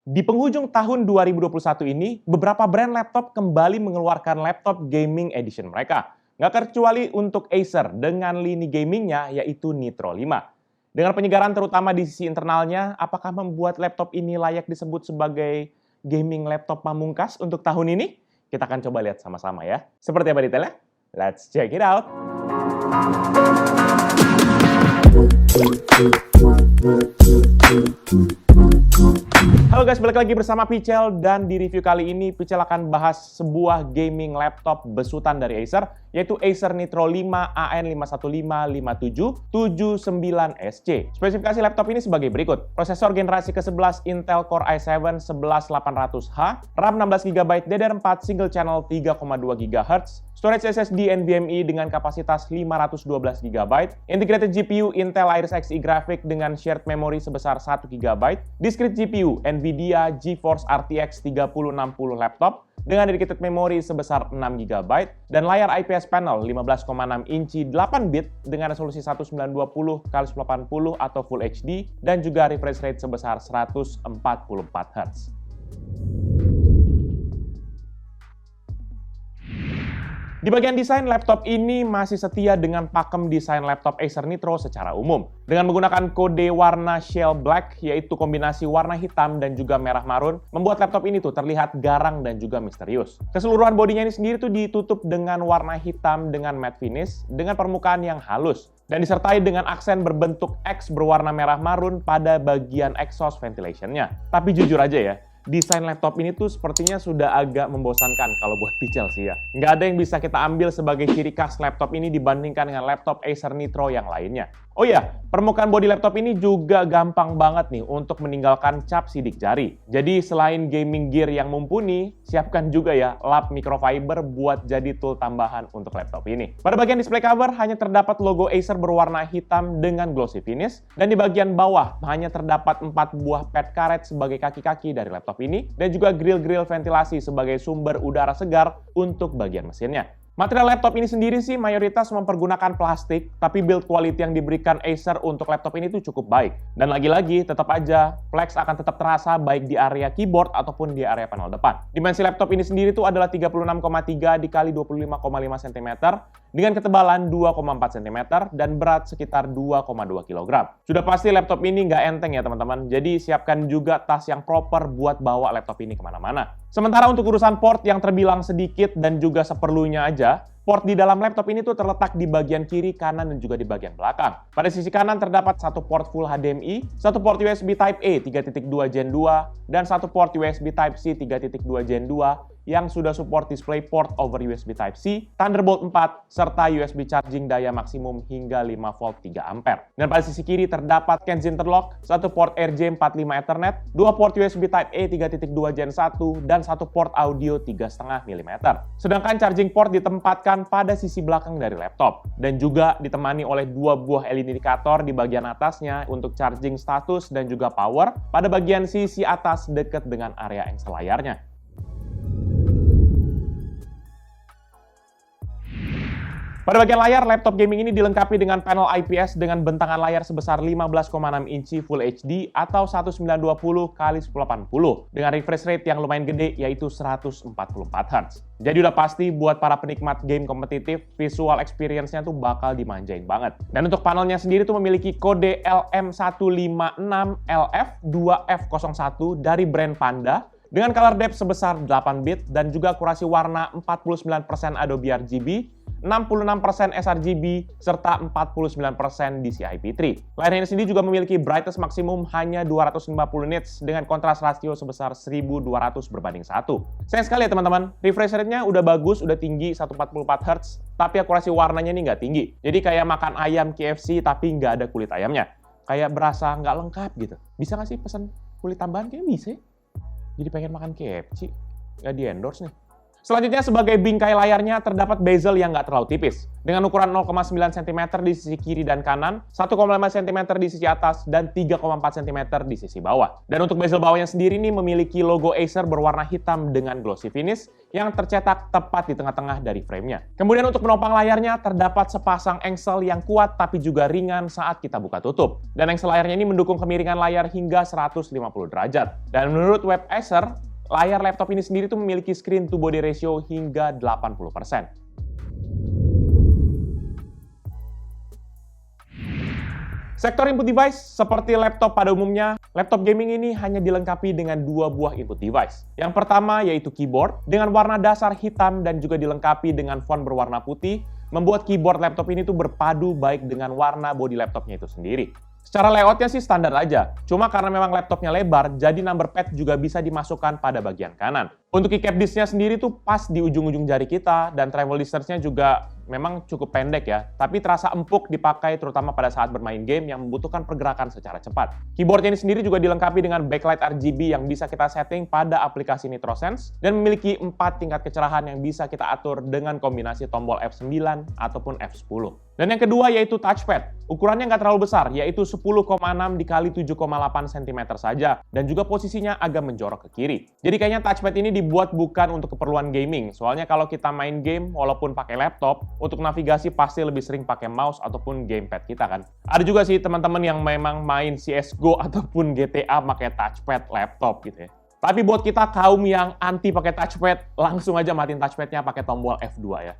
Di penghujung tahun 2021 ini, beberapa brand laptop kembali mengeluarkan laptop gaming edition mereka. Nggak kecuali untuk Acer dengan lini gamingnya yaitu Nitro 5. Dengan penyegaran terutama di sisi internalnya, apakah membuat laptop ini layak disebut sebagai gaming laptop pamungkas untuk tahun ini? Kita akan coba lihat sama-sama ya. Seperti apa detailnya? Let's check it out! Halo guys, balik lagi bersama Pichel dan di review kali ini Pichel akan bahas sebuah gaming laptop besutan dari Acer yaitu Acer Nitro 5 AN5155779SC. Spesifikasi laptop ini sebagai berikut. Prosesor generasi ke-11 Intel Core i7 11800H, RAM 16GB DDR4 single channel 3,2 GHz, storage SSD NVMe dengan kapasitas 512 GB, integrated GPU Intel Iris Xe Graphics dengan shared memory sebesar 1 GB, discrete GPU NVIDIA GeForce RTX 3060 laptop dengan dedicated memory sebesar 6 GB, dan layar IPS panel 15,6 inci 8 bit dengan resolusi 1920x1080 atau Full HD dan juga refresh rate sebesar 144 Hz. Di bagian desain, laptop ini masih setia dengan pakem desain laptop Acer Nitro secara umum. Dengan menggunakan kode warna shell black, yaitu kombinasi warna hitam dan juga merah marun, membuat laptop ini tuh terlihat garang dan juga misterius. Keseluruhan bodinya ini sendiri tuh ditutup dengan warna hitam dengan matte finish, dengan permukaan yang halus, dan disertai dengan aksen berbentuk X berwarna merah marun pada bagian exhaust ventilation-nya. Tapi jujur aja ya, desain laptop ini tuh sepertinya sudah agak membosankan kalau buat Pichel sih ya. Nggak ada yang bisa kita ambil sebagai ciri khas laptop ini dibandingkan dengan laptop Acer Nitro yang lainnya. Oh iya, permukaan bodi laptop ini juga gampang banget nih untuk meninggalkan cap sidik jari. Jadi selain gaming gear yang mumpuni, siapkan juga ya lap microfiber buat jadi tool tambahan untuk laptop ini. Pada bagian display cover hanya terdapat logo Acer berwarna hitam dengan glossy finish, dan di bagian bawah hanya terdapat 4 buah pad karet sebagai kaki-kaki dari laptop ini, dan juga grill-grill ventilasi sebagai sumber udara segar untuk bagian mesinnya. Material laptop ini sendiri sih mayoritas mempergunakan plastik, tapi build quality yang diberikan Acer untuk laptop ini tuh cukup baik. Dan lagi-lagi, tetap aja, flex akan tetap terasa baik di area keyboard ataupun di area panel depan. Dimensi laptop ini sendiri tuh adalah 36,3 x 25,5 cm, dengan ketebalan 2,4 cm dan berat sekitar 2,2 kg. Sudah pasti laptop ini nggak enteng ya teman-teman, jadi siapkan juga tas yang proper buat bawa laptop ini kemana-mana. Sementara untuk urusan port yang terbilang sedikit dan juga seperlunya aja, port di dalam laptop ini tuh terletak di bagian kiri, kanan, dan juga di bagian belakang. Pada sisi kanan terdapat satu port Full HDMI, satu port USB Type-A 3.2 Gen 2, dan satu port USB Type-C 3.2 Gen 2 yang sudah support DisplayPort over USB Type-C, Thunderbolt 4, serta USB charging daya maksimum hingga 5V 3A. Dan pada sisi kiri terdapat Kensington Interlock, satu port RJ45 Ethernet, dua port USB Type-A 3.2 Gen 1, dan satu port audio 3,5 mm. Sedangkan charging port ditempatkan pada sisi belakang dari laptop, dan juga ditemani oleh dua buah LED indikator di bagian atasnya untuk charging status dan juga power pada bagian sisi atas dekat dengan area engsel layarnya. Pada bagian layar, laptop gaming ini dilengkapi dengan panel IPS dengan bentangan layar sebesar 15,6 inci Full HD atau 1920x1080 dengan refresh rate yang lumayan gede yaitu 144 Hz. Jadi udah pasti buat para penikmat game kompetitif, visual experience-nya tuh bakal dimanjain banget. Dan untuk panelnya sendiri tuh memiliki kode LM156LF2F01 dari brand Panda dengan color depth sebesar 8 bit dan juga akurasi warna 49% Adobe RGB, 66% sRGB, serta 49% DCI-P3. Layar ini sendiri juga memiliki brightness maksimum hanya 250 nits dengan kontras rasio sebesar 1200 berbanding 1. Sayang sekali ya teman-teman, refresh rate-nya udah bagus, udah tinggi 144 Hz, tapi akurasi warnanya ini nggak tinggi. Jadi kayak makan ayam KFC tapi nggak ada kulit ayamnya. Kayak berasa nggak lengkap gitu. Bisa nggak sih pesan kulit tambahan? Kayaknya bisa ya. Jadi pengen makan KFC, nggak di-endorse nih. Selanjutnya sebagai bingkai layarnya terdapat bezel yang nggak terlalu tipis, dengan ukuran 0,9 cm di sisi kiri dan kanan, 1,5 cm di sisi atas, dan 3,4 cm di sisi bawah. Dan untuk bezel bawahnya sendiri ini memiliki logo Acer berwarna hitam dengan glossy finish yang tercetak tepat di tengah-tengah dari framenya. Kemudian untuk penopang layarnya terdapat sepasang engsel yang kuat tapi juga ringan saat kita buka tutup. Dan engsel layarnya ini mendukung kemiringan layar hingga 150 derajat. Dan menurut web Acer, layar laptop ini sendiri tuh memiliki screen to body ratio hingga 80%. Sektor input device, seperti laptop pada umumnya, laptop gaming ini hanya dilengkapi dengan dua buah input device. Yang pertama yaitu keyboard, dengan warna dasar hitam dan juga dilengkapi dengan font berwarna putih, membuat keyboard laptop ini tuh berpadu baik dengan warna bodi laptopnya itu sendiri. Secara layoutnya sih standar aja, cuma karena memang laptopnya lebar, jadi number pad juga bisa dimasukkan pada bagian kanan. Untuk keycap disknya sendiri tuh pas di ujung-ujung jari kita, dan travel distance-nya juga memang cukup pendek ya, tapi terasa empuk dipakai terutama pada saat bermain game yang membutuhkan pergerakan secara cepat. Keyboardnya ini sendiri juga dilengkapi dengan backlight RGB yang bisa kita setting pada aplikasi NitroSense, dan memiliki 4 tingkat kecerahan yang bisa kita atur dengan kombinasi tombol F9 ataupun F10. Dan yang kedua yaitu touchpad. Ukurannya nggak terlalu besar, yaitu 10,6 x 7,8 cm saja, dan juga posisinya agak menjorok ke kiri. Jadi kayaknya touchpad ini dibuat bukan untuk keperluan gaming, soalnya kalau kita main game walaupun pakai laptop, untuk navigasi pasti lebih sering pakai mouse ataupun gamepad kita kan. Ada juga sih teman-teman yang memang main CSGO ataupun GTA pakai touchpad laptop gitu ya. Tapi buat kita kaum yang anti pakai touchpad, langsung aja matiin touchpadnya pakai tombol F2 ya.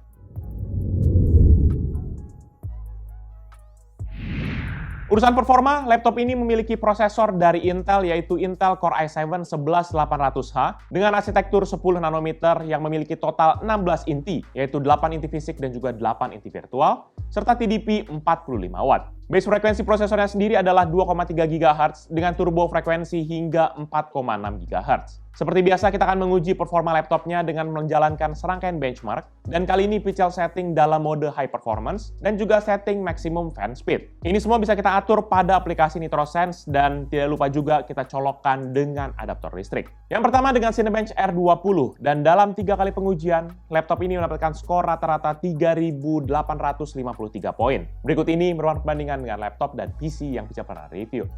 Urusan performa, laptop ini memiliki prosesor dari Intel yaitu Intel Core i7 11800H dengan arsitektur 10 nanometer yang memiliki total 16 inti, yaitu 8 inti fisik dan juga 8 inti virtual, serta TDP 45 Watt. Base frekuensi prosesornya sendiri adalah 2,3 GHz dengan turbo frekuensi hingga 4,6 GHz. Seperti biasa, kita akan menguji performa laptopnya dengan menjalankan serangkaian benchmark, dan kali ini pixel setting dalam mode high performance, dan juga setting maximum fan speed. Ini semua bisa kita atur pada aplikasi NitroSense, dan tidak lupa juga kita colokkan dengan adaptor listrik. Yang pertama dengan Cinebench R20, dan dalam 3 kali pengujian, laptop ini mendapatkan skor rata-rata 3.853 poin. Berikut ini merupakan perbandingan dengan laptop dan PC yang bisa pernah review.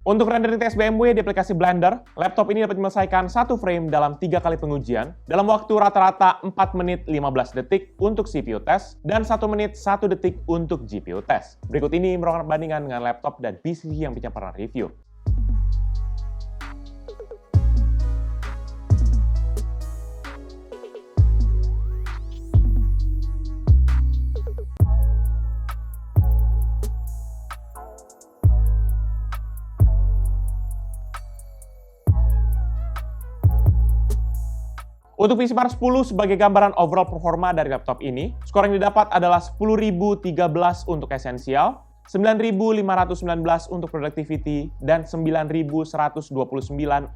Untuk rendering test BMW di aplikasi Blender, laptop ini dapat menyelesaikan 1 frame dalam 3 kali pengujian dalam waktu rata-rata 4 menit 15 detik untuk CPU test dan 1 menit 1 detik untuk GPU test. Berikut ini merupakan perbandingan dengan laptop dan PC yang bisa pernah review. Untuk PC Mark 10 sebagai gambaran overall performa dari laptop ini, skor yang didapat adalah 10.013 untuk esensial, 9.519 untuk productivity, dan 9.129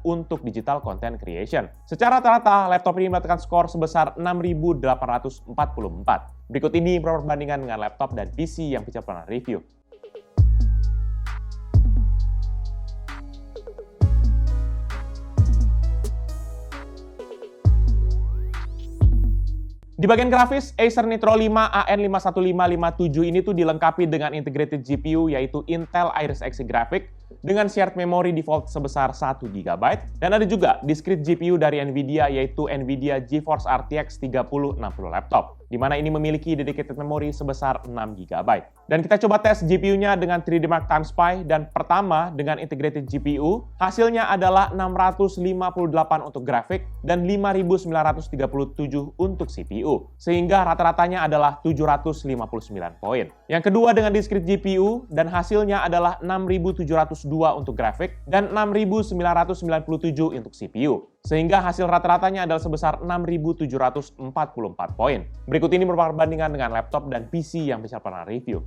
untuk digital content creation. Secara rata-rata, laptop ini mendapatkan skor sebesar 6.844. Berikut ini perbandingan dengan laptop dan PC yang bisa pernah review. Di bagian grafis, Acer Nitro 5 AN51557 ini tuh dilengkapi dengan integrated GPU yaitu Intel Iris Xe Graphics dengan shared memory default sebesar 1 GB, dan ada juga discrete GPU dari Nvidia yaitu Nvidia GeForce RTX 3060 laptop, di mana ini memiliki dedicated memory sebesar 6 GB. Dan kita coba tes GPU-nya dengan 3D Mark Time Spy, dan pertama dengan integrated GPU, hasilnya adalah 658 untuk grafik dan 5937 untuk CPU, sehingga rata-ratanya adalah 759 poin. Yang kedua dengan discrete GPU, dan hasilnya adalah 6702 untuk grafik dan 6997 untuk CPU, sehingga hasil rata-ratanya adalah sebesar 6744 poin. Berikut ini merupakan perbandingan dengan laptop dan PC yang bisa pernah review.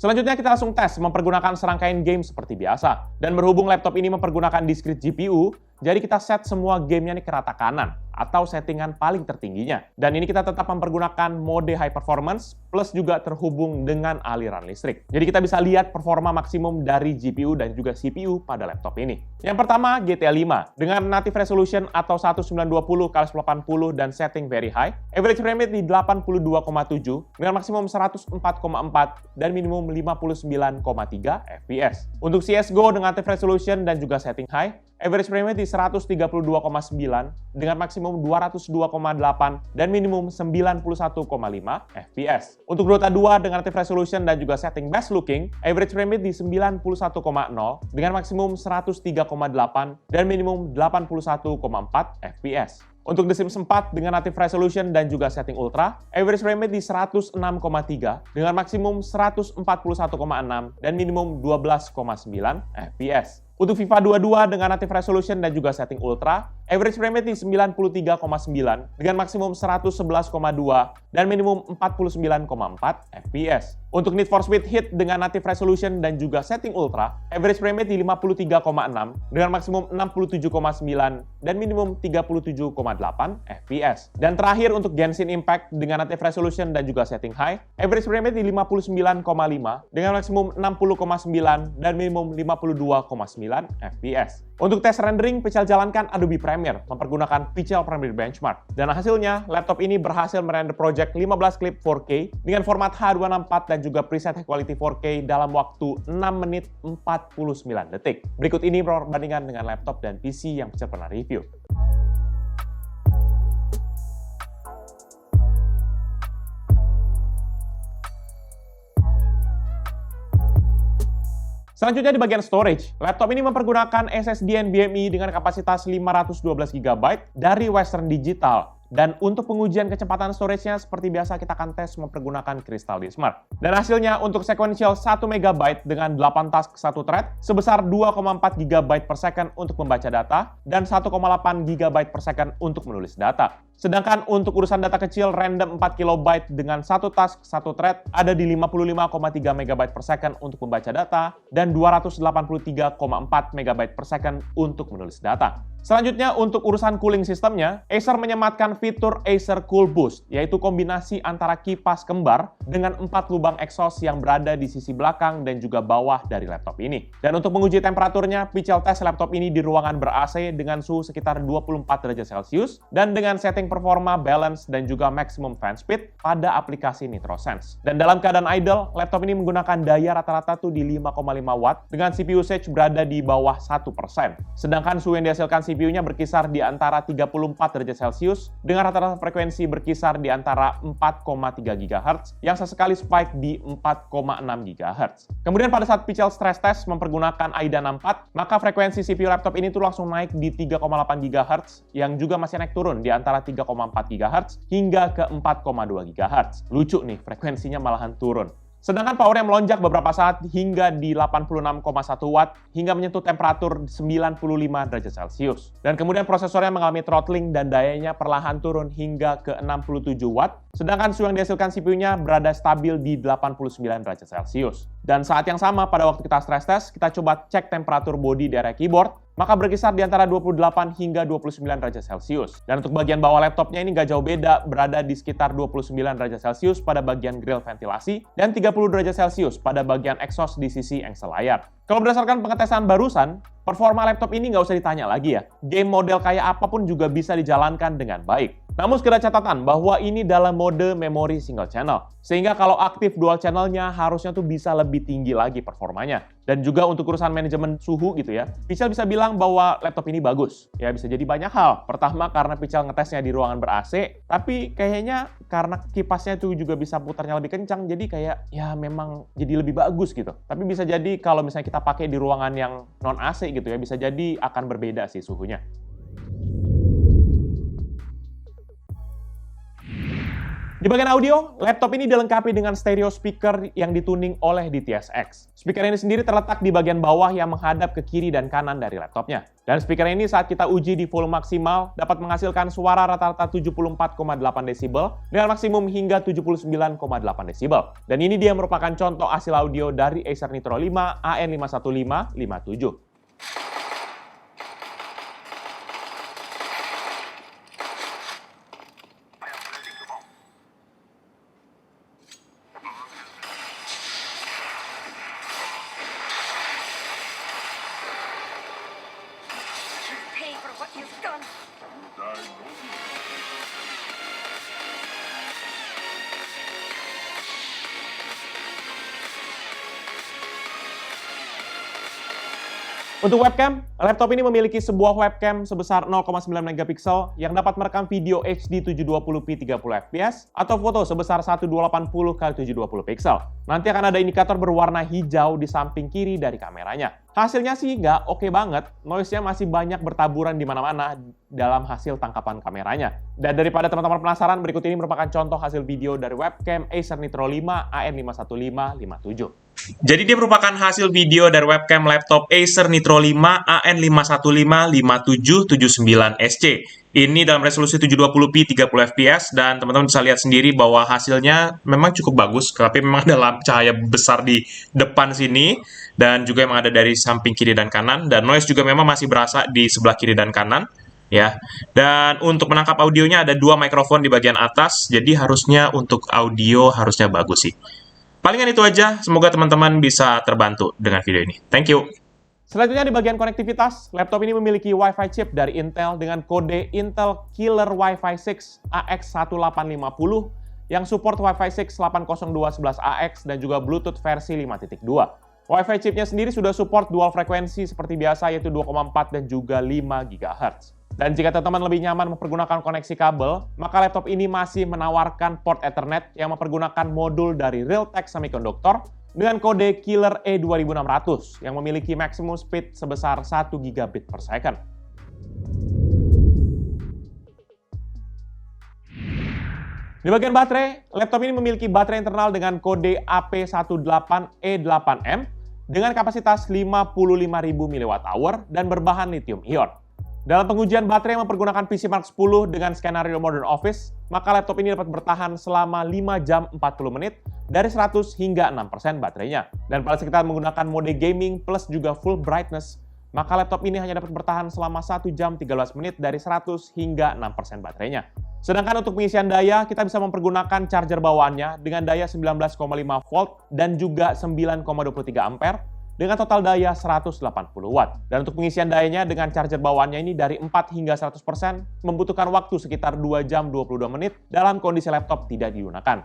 Selanjutnya kita langsung tes mempergunakan serangkaian game seperti biasa. Dan berhubung laptop ini mempergunakan discrete GPU, jadi kita set semua gamenya nih ke rata kanan atau settingan paling tertingginya. Dan ini kita tetap mempergunakan mode high performance plus juga terhubung dengan aliran listrik. Jadi kita bisa lihat performa maksimum dari GPU dan juga CPU pada laptop ini. Yang pertama GTA 5 dengan native resolution atau 1920x1080 dan setting very high. Average frame rate di 82,7 dengan maksimum 104,4 dan minimum 59,3 FPS. Untuk CSGO dengan native resolution dan juga setting high, average frame rate di 132,9 dengan maksimum 202,8 dan minimum 91,5 FPS. Untuk Dota 2 dengan native resolution dan juga setting best looking, average frame rate di 91,0 dengan maksimum 103,8 dan minimum 81,4 FPS. Untuk The Sims 4 dengan native resolution dan juga setting ultra, average frame rate di 106,3 dengan maksimum 141,6 dan minimum 12,9 FPS. Untuk FIFA 22 dengan native resolution dan juga setting ultra, average frame rate di 93,9 dengan maksimum 111,2 dan minimum 49,4 FPS. Untuk Need for Speed Heat dengan native resolution dan juga setting ultra, average frame rate di 53,6 dengan maksimum 67,9 dan minimum 37,8 FPS. Dan terakhir untuk Genshin Impact dengan native resolution dan juga setting high, average frame rate di 59,5 dengan maksimum 60,9 dan minimum 52,9 FPS. Untuk tes rendering, Pichel jalankan Adobe Premiere mempergunakan Pichel Premiere Benchmark. Dan hasilnya, laptop ini berhasil merender project 15 klip 4K dengan format H264 dan juga preset high quality 4K dalam waktu 6 menit 49 detik. Berikut ini perbandingan dengan laptop dan PC yang Pichel pernah review. Selanjutnya di bagian storage, laptop ini mempergunakan SSD NVMe dengan kapasitas 512 GB dari Western Digital. Dan untuk pengujian kecepatan storage-nya, seperti biasa kita akan tes mempergunakan Crystal Smart. Dan hasilnya untuk sequential 1 MB dengan 8 task 1 thread sebesar 2,4 GB per second untuk membaca data dan 1,8 GB per second untuk menulis data. Sedangkan untuk urusan data kecil random 4 KB dengan 1 task 1 thread ada di 55,3 MB per second untuk membaca data dan 283,4 MB per second untuk menulis data. Selanjutnya untuk urusan cooling sistemnya, Acer menyematkan fitur Acer Cool Boost, yaitu kombinasi antara kipas kembar dengan 4 lubang exhaust yang berada di sisi belakang dan juga bawah dari laptop ini. Dan untuk menguji temperaturnya, Pichel tes laptop ini di ruangan ber-AC dengan suhu sekitar 24 derajat Celcius dan dengan setting performa, balance, dan juga maximum fan speed pada aplikasi NitroSense. Dan dalam keadaan idle, laptop ini menggunakan daya rata-rata tuh di 5,5 watt dengan CPU usage berada di bawah 1%. Sedangkan suhu yang dihasilkan CPU-nya berkisar di antara 34 derajat Celcius dengan rata-rata frekuensi berkisar di antara 4,3 GHz yang sesekali spike di 4,6 GHz. Kemudian pada saat Pichel stress test mempergunakan AIDA 64, maka frekuensi CPU laptop ini tuh langsung naik di 3,8 GHz yang juga masih naik turun di antara 3,4 GHz hingga ke 4,2 GHz. Lucu nih, frekuensinya malahan turun. Sedangkan powernya melonjak beberapa saat hingga di 86,1 watt hingga menyentuh temperatur 95 derajat Celcius. Dan kemudian prosesornya mengalami throttling dan dayanya perlahan turun hingga ke 67 watt. Sedangkan suhu yang dihasilkan CPU-nya berada stabil di 89 derajat Celcius. Dan saat yang sama pada waktu kita stress test, kita coba cek temperatur body di area keyboard, maka berkisar di antara 28 hingga 29 derajat Celcius. Dan untuk bagian bawah laptopnya ini nggak jauh beda, berada di sekitar 29 derajat Celcius pada bagian grill ventilasi dan 30 derajat Celcius pada bagian exhaust di sisi engsel layar. Kalau berdasarkan pengetesan barusan, performa laptop ini nggak usah ditanya lagi ya. Game model kayak apapun juga bisa dijalankan dengan baik. Namun sekedar catatan bahwa ini dalam mode memori single channel. Sehingga kalau aktif dual channelnya harusnya tuh bisa lebih tinggi lagi performanya. Dan juga untuk urusan manajemen suhu gitu ya, Pichel bisa bilang bahwa laptop ini bagus. Ya bisa jadi banyak hal. Pertama karena Pichel ngetesnya di ruangan ber-AC, tapi kayaknya karena kipasnya tuh juga bisa putarnya lebih kencang, jadi kayak ya memang jadi lebih bagus gitu. Tapi bisa jadi kalau misalnya kita pakai di ruangan yang non AC gitu ya, bisa jadi akan berbeda sih suhunya. Di bagian audio, laptop ini dilengkapi dengan stereo speaker yang dituning oleh DTS-X. Speaker ini sendiri terletak di bagian bawah yang menghadap ke kiri dan kanan dari laptopnya. Dan speaker ini saat kita uji di volume maksimal dapat menghasilkan suara rata-rata 74,8 desibel dengan maksimum hingga 79,8 desibel. Dan ini dia merupakan contoh hasil audio dari Acer Nitro 5 AN51557. Pay for what you've done. Untuk webcam, laptop ini memiliki sebuah webcam sebesar 0,9 megapiksel yang dapat merekam video HD 720p 30 fps atau foto sebesar 1280x720 piksel. Nanti akan ada indikator berwarna hijau di samping kiri dari kameranya. Hasilnya sih nggak oke banget, noise-nya masih banyak bertaburan di mana-mana dalam hasil tangkapan kameranya. Dan daripada teman-teman penasaran, berikut ini merupakan contoh hasil video dari webcam Acer Nitro 5 AN51557. Jadi dia merupakan hasil video dari webcam laptop Acer Nitro 5 AN5155779SC. Ini dalam resolusi 720p 30 fps dan teman-teman bisa lihat sendiri bahwa hasilnya memang cukup bagus, tapi memang ada lampu cahaya besar di depan sini dan juga memang ada dari samping kiri dan kanan, dan noise juga memang masih berasa di sebelah kiri dan kanan ya. Dan untuk menangkap audionya ada dua mikrofon di bagian atas, jadi harusnya untuk audio harusnya bagus sih. Palingan itu aja, semoga teman-teman bisa terbantu dengan video ini. Thank you. Selanjutnya di bagian konektivitas, laptop ini memiliki Wi-Fi chip dari Intel dengan kode Intel Killer Wi-Fi 6 AX1850 yang support Wi-Fi 6 802.11ax dan juga Bluetooth versi 5.2. Wi-Fi chipnya sendiri sudah support dual frekuensi seperti biasa yaitu 2,4 dan juga 5 GHz. Dan jika teman-teman lebih nyaman mempergunakan koneksi kabel, maka laptop ini masih menawarkan port Ethernet yang mempergunakan modul dari Realtek Semiconductor dengan kode Killer E2600 yang memiliki maximum speed sebesar 1 gigabit per second. Di bagian baterai, laptop ini memiliki baterai internal dengan kode AP18E8M dengan kapasitas 55.000 mAh dan berbahan lithium ion. Dalam pengujian baterai yang mempergunakan PC Mark 10 dengan skenario Modern Office, maka laptop ini dapat bertahan selama 5 jam 40 menit dari 100 hingga 6% baterainya. Dan pada saat kita menggunakan mode gaming plus juga full brightness, maka laptop ini hanya dapat bertahan selama 1 jam 13 menit dari 100 hingga 6% baterainya. Sedangkan untuk pengisian daya, kita bisa mempergunakan charger bawaannya dengan daya 19,5 volt dan juga 9,23 ampere dengan total daya 180 watt. Dan untuk pengisian dayanya dengan charger bawaannya ini dari 4 hingga 100% membutuhkan waktu sekitar 2 jam 22 menit dalam kondisi laptop tidak digunakan.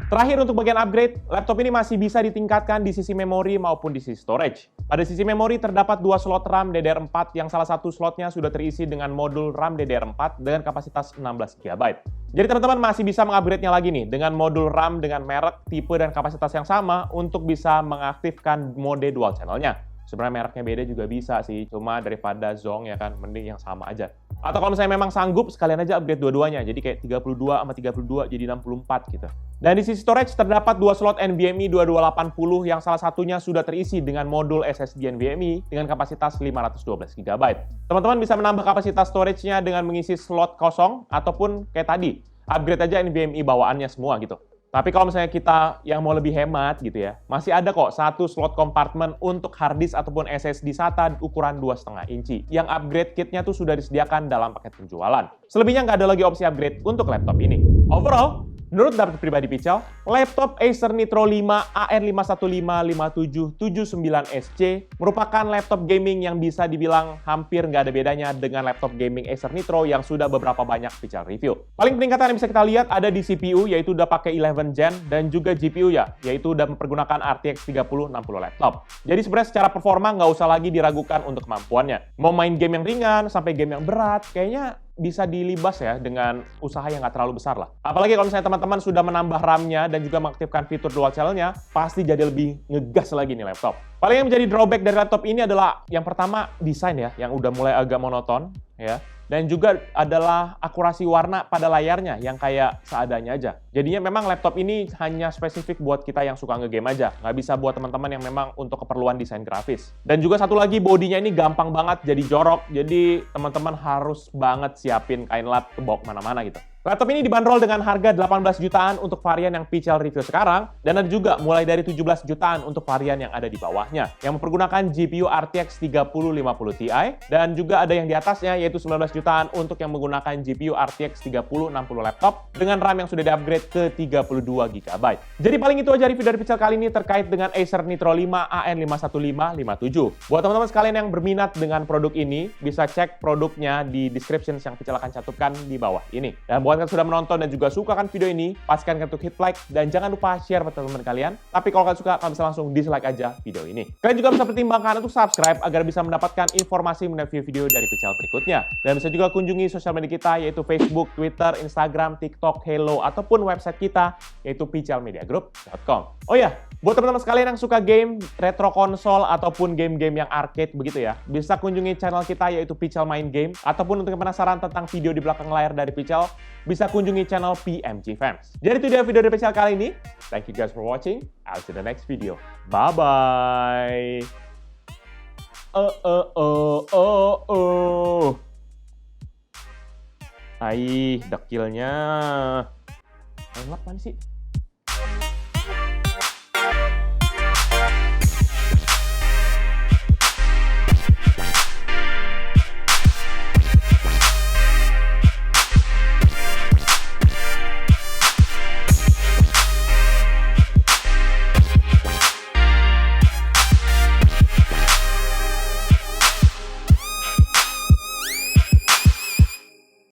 Terakhir untuk bagian upgrade, laptop ini masih bisa ditingkatkan di sisi memori maupun di sisi storage. Pada sisi memori terdapat 2 slot RAM DDR4 yang salah satu slotnya sudah terisi dengan modul RAM DDR4 dengan kapasitas 16 GB. Jadi teman-teman masih bisa mengupgrade-nya lagi nih dengan modul RAM dengan merek, tipe, dan kapasitas yang sama untuk bisa mengaktifkan mode dual channel-nya. Sebenarnya mereknya beda juga bisa sih, cuma daripada Zong ya kan, mending yang sama aja. Atau kalau misalnya memang sanggup, sekalian aja upgrade dua-duanya. Jadi kayak 32 sama 32 jadi 64 gitu. Dan di sisi storage terdapat 2 slot NVMe 2280 yang salah satunya sudah terisi dengan modul SSD NVMe dengan kapasitas 512 GB. Teman-teman bisa menambah kapasitas storage-nya dengan mengisi slot kosong ataupun kayak tadi, upgrade aja NVMe bawaannya semua gitu. Tapi kalau misalnya kita yang mau lebih hemat gitu ya, masih ada kok 1 slot kompartemen untuk hard disk ataupun SSD SATA ukuran 2,5 inci. Yang upgrade kitnya tuh sudah disediakan dalam paket penjualan. Selebihnya nggak ada lagi opsi upgrade untuk laptop ini. Overall, menurut data pribadi Pichel, laptop Acer Nitro 5 AN5155779SC merupakan laptop gaming yang bisa dibilang hampir nggak ada bedanya dengan laptop gaming Acer Nitro yang sudah beberapa banyak Pichel review. Paling peningkatan yang bisa kita lihat ada di CPU, yaitu udah pakai 11 Gen, dan juga GPU ya, yaitu udah mempergunakan RTX 3060 laptop. Jadi sebenarnya secara performa nggak usah lagi diragukan untuk kemampuannya. Mau main game yang ringan sampai game yang berat, kayaknya bisa dilibas ya dengan usaha yang nggak terlalu besar lah. Apalagi kalau misalnya teman-teman sudah menambah RAM-nya dan juga mengaktifkan fitur dual channel-nya, pasti jadi lebih ngegas lagi nih laptop. Paling yang menjadi drawback dari laptop ini adalah yang pertama desain ya, yang udah mulai agak monoton ya. dan juga adalah akurasi warna pada layarnya yang kayak seadanya aja. Jadinya memang laptop ini hanya spesifik buat kita yang suka ngegame aja, nggak bisa buat teman-teman yang memang untuk keperluan desain grafis. Dan juga satu lagi, bodinya ini gampang banget jadi jorok, jadi teman-teman harus banget siapin kain lap ke bawa kemana-mana gitu. Laptop ini dibanderol dengan harga 18 jutaan untuk varian yang Pichel review sekarang, dan ada juga mulai dari 17 jutaan untuk varian yang ada di bawahnya, yang mempergunakan GPU RTX 3050 Ti, dan juga ada yang di atasnya yaitu 19 jutaan untuk yang menggunakan GPU RTX 3060 laptop dengan RAM yang sudah di-upgrade ke 32 GB. Jadi paling itu aja review dari Pichel kali ini terkait dengan Acer Nitro 5 AN51557. Buat teman-teman sekalian yang berminat dengan produk ini, bisa cek produknya di description yang Pichel akan cantumkan di bawah ini. Dan buat kalian sudah menonton dan juga suka kan video ini, pastikan klik hit like dan jangan lupa share ke teman-teman kalian. Tapi kalau kalian suka, kalian bisa langsung dislike aja video ini. Kalian juga bisa pertimbangkan untuk subscribe agar bisa mendapatkan informasi mengenai video dari Pichel berikutnya. Dan bisa juga kunjungi sosial media kita yaitu Facebook, Twitter, Instagram, TikTok, Hello, ataupun website kita yaitu pichelmediagroup.com. Oh ya, buat teman-teman sekalian yang suka game retro konsol ataupun game-game yang arcade begitu ya, bisa kunjungi channel kita yaitu Pichel Main Game, ataupun untuk yang penasaran tentang video di belakang layar dari Pichel, bisa kunjungi channel PMG Fans. Jadi itu dia video dari Pichel kali ini. Thank you guys for watching. I'll see you in the next video. Bye-bye. Dekilnya. Mana sih?